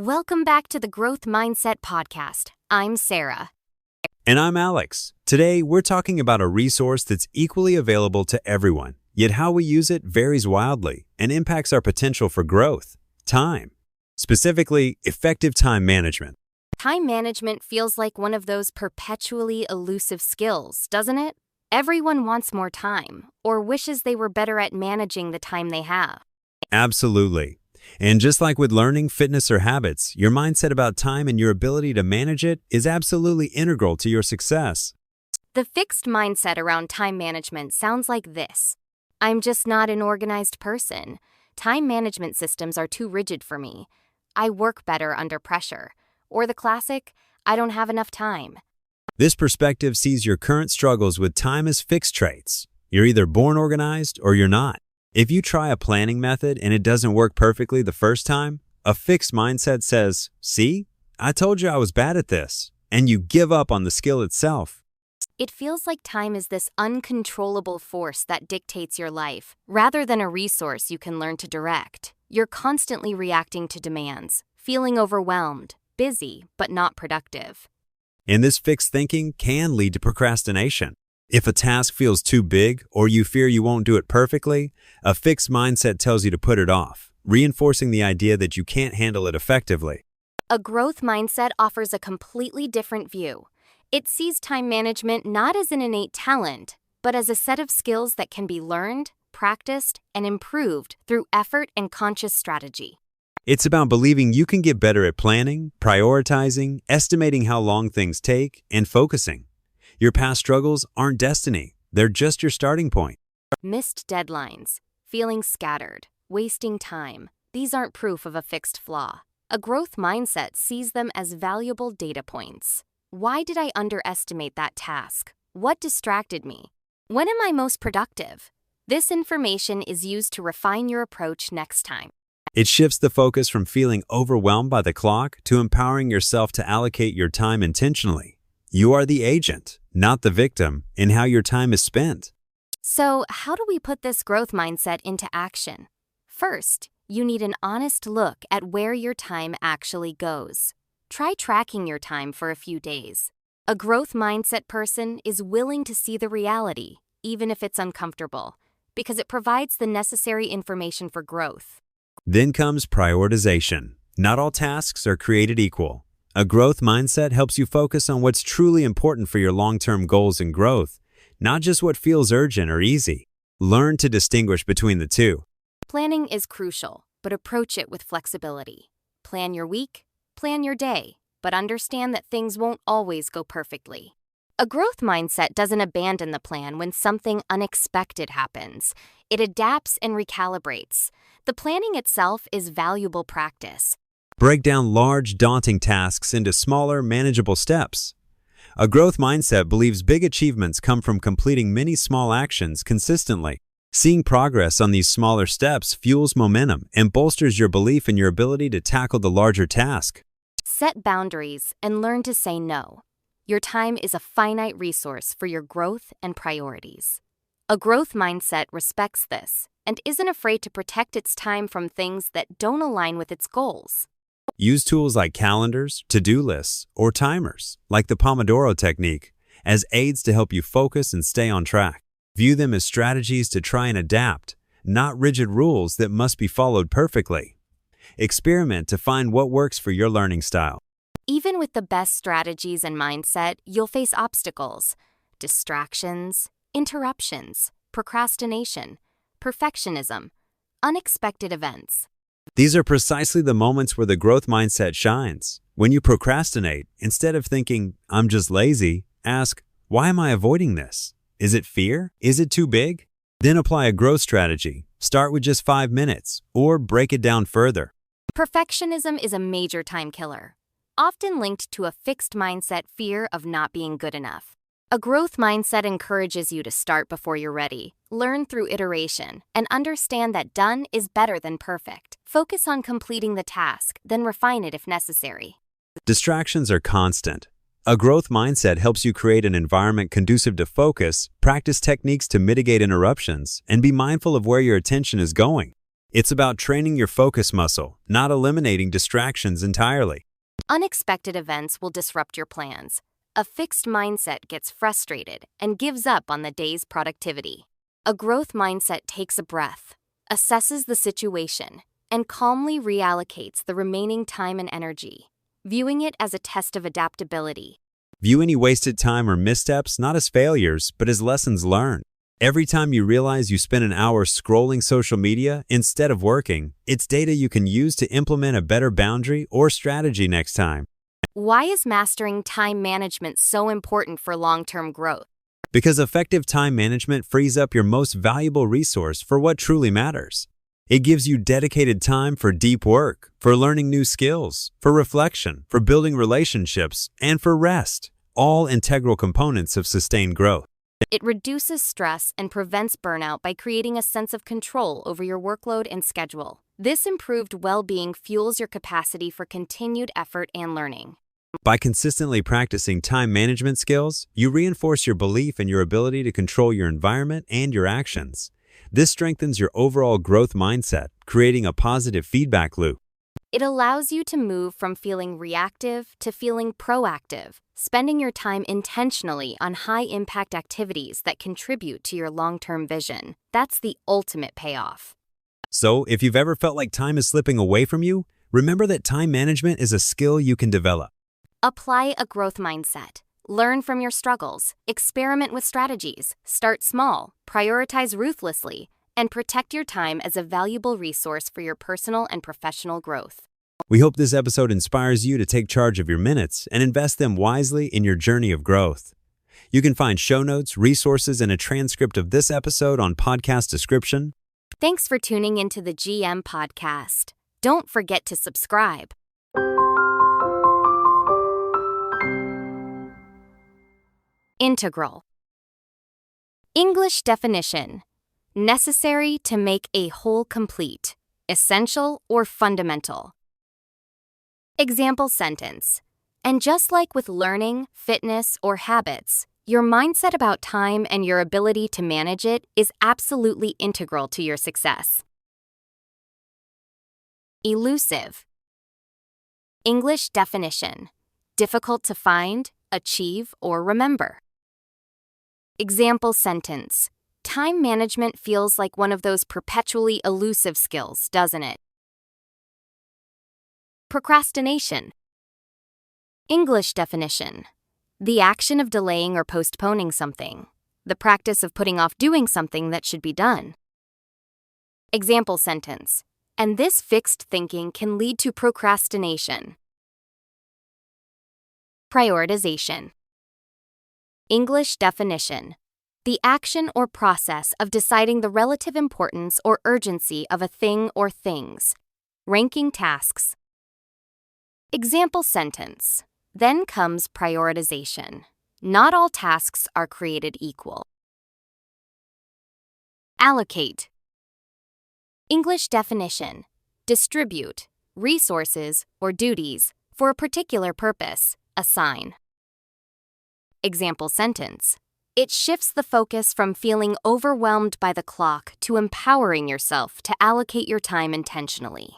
Welcome back to the Growth Mindset Podcast. I'm Sarah. And I'm Alex. Today, we're talking about a resource that's equally available to everyone, yet how we use it varies wildly and impacts our potential for growth: time. Specifically, effective time management. Time management feels like one of those perpetually elusive skills, doesn't it? Everyone wants more time, or wishes they were better at managing the time they have. Absolutely. And just like with learning, fitness, or habits, your mindset about time and your ability to manage it is absolutely integral to your success. The fixed mindset around time management sounds like this. I'm just not an organized person. Time management systems are too rigid for me. I work better under pressure. Or the classic, I don't have enough time. This perspective sees your current struggles with time as fixed traits. You're either born organized or you're not. If you try a planning method and it doesn't work perfectly the first time, a fixed mindset says, "See, I told you I was bad at this," and you give up on the skill itself. It feels like time is this uncontrollable force that dictates your life, rather than a resource you can learn to direct. You're constantly reacting to demands, feeling overwhelmed, busy, but not productive. And this fixed thinking can lead to procrastination. If a task feels too big or you fear you won't do it perfectly, a fixed mindset tells you to put it off, reinforcing the idea that you can't handle it effectively. A growth mindset offers a completely different view. It sees time management not as an innate talent, but as a set of skills that can be learned, practiced, and improved through effort and conscious strategy. It's about believing you can get better at planning, prioritizing, estimating how long things take, and focusing. Your past struggles aren't destiny. They're just your starting point. Missed deadlines, feeling scattered, wasting time. These aren't proof of a fixed flaw. A growth mindset sees them as valuable data points. Why did I underestimate that task? What distracted me? When am I most productive? This information is used to refine your approach next time. It shifts the focus from feeling overwhelmed by the clock to empowering yourself to allocate your time intentionally. You are the agent, not the victim, in how your time is spent. So, how do we put this growth mindset into action? First, you need an honest look at where your time actually goes. Try tracking your time for a few days. A growth mindset person is willing to see the reality, even if it's uncomfortable, because it provides the necessary information for growth. Then comes prioritization. Not all tasks are created equal. A growth mindset helps you focus on what's truly important for your long-term goals and growth, not just what feels urgent or easy. Learn to distinguish between the two. Planning is crucial, but approach it with flexibility. Plan your week, plan your day, but understand that things won't always go perfectly. A growth mindset doesn't abandon the plan when something unexpected happens. It adapts and recalibrates. The planning itself is valuable practice. Break down large, daunting tasks into smaller, manageable steps. A growth mindset believes big achievements come from completing many small actions consistently. Seeing progress on these smaller steps fuels momentum and bolsters your belief in your ability to tackle the larger task. Set boundaries and learn to say no. Your time is a finite resource for your growth and priorities. A growth mindset respects this and isn't afraid to protect its time from things that don't align with its goals. Use tools like calendars, to-do lists, or timers, like the Pomodoro technique, as aids to help you focus and stay on track. View them as strategies to try and adapt, not rigid rules that must be followed perfectly. Experiment to find what works for your learning style. Even with the best strategies and mindset, you'll face obstacles, distractions, interruptions, procrastination, perfectionism, unexpected events. These are precisely the moments where the growth mindset shines. When you procrastinate, instead of thinking, "I'm just lazy," ask, "Why am I avoiding this? Is it fear? Is it too big?" Then apply a growth strategy. Start with just 5 minutes, or break it down further. Perfectionism is a major time killer, often linked to a fixed mindset fear of not being good enough. A growth mindset encourages you to start before you're ready, learn through iteration, and understand that done is better than perfect. Focus on completing the task, then refine it if necessary. Distractions are constant. A growth mindset helps you create an environment conducive to focus, practice techniques to mitigate interruptions, and be mindful of where your attention is going. It's about training your focus muscle, not eliminating distractions entirely. Unexpected events will disrupt your plans. A fixed mindset gets frustrated and gives up on the day's productivity. A growth mindset takes a breath, assesses the situation, and calmly reallocates the remaining time and energy, viewing it as a test of adaptability. View any wasted time or missteps not as failures, but as lessons learned. Every time you realize you spend an hour scrolling social media instead of working, it's data you can use to implement a better boundary or strategy next time. Why is mastering time management so important for long-term growth? Because effective time management frees up your most valuable resource for what truly matters. It gives you dedicated time for deep work, for learning new skills, for reflection, for building relationships, and for rest, all integral components of sustained growth. It reduces stress and prevents burnout by creating a sense of control over your workload and schedule. This improved well-being fuels your capacity for continued effort and learning. By consistently practicing time management skills, you reinforce your belief in your ability to control your environment and your actions. This strengthens your overall growth mindset, creating a positive feedback loop. It allows you to move from feeling reactive to feeling proactive, spending your time intentionally on high-impact activities that contribute to your long-term vision. That's the ultimate payoff. So, if you've ever felt like time is slipping away from you, remember that time management is a skill you can develop. Apply a growth mindset. Learn from your struggles, experiment with strategies, start small, prioritize ruthlessly, and protect your time as a valuable resource for your personal and professional growth. We hope this episode inspires you to take charge of your minutes and invest them wisely in your journey of growth. You can find show notes, resources, and a transcript of this episode on podcast description. Thanks for tuning into the GM Podcast. Don't forget to subscribe. Integral. English definition. Necessary to make a whole complete, essential or fundamental. Example sentence. And just like with learning, fitness, or habits, your mindset about time and your ability to manage it is absolutely integral to your success. Elusive. English definition. Difficult to find, achieve, or remember. Example sentence. Time management feels like one of those perpetually elusive skills, doesn't it? Procrastination. English definition. The action of delaying or postponing something. The practice of putting off doing something that should be done. Example sentence. And this fixed thinking can lead to procrastination. Prioritization. English definition. The action or process of deciding the relative importance or urgency of a thing or things. Ranking tasks. Example sentence. Then comes prioritization. Not all tasks are created equal. Allocate. English definition. Distribute resources or duties for a particular purpose. Assign. Example sentence. It shifts the focus from feeling overwhelmed by the clock to empowering yourself to allocate your time intentionally.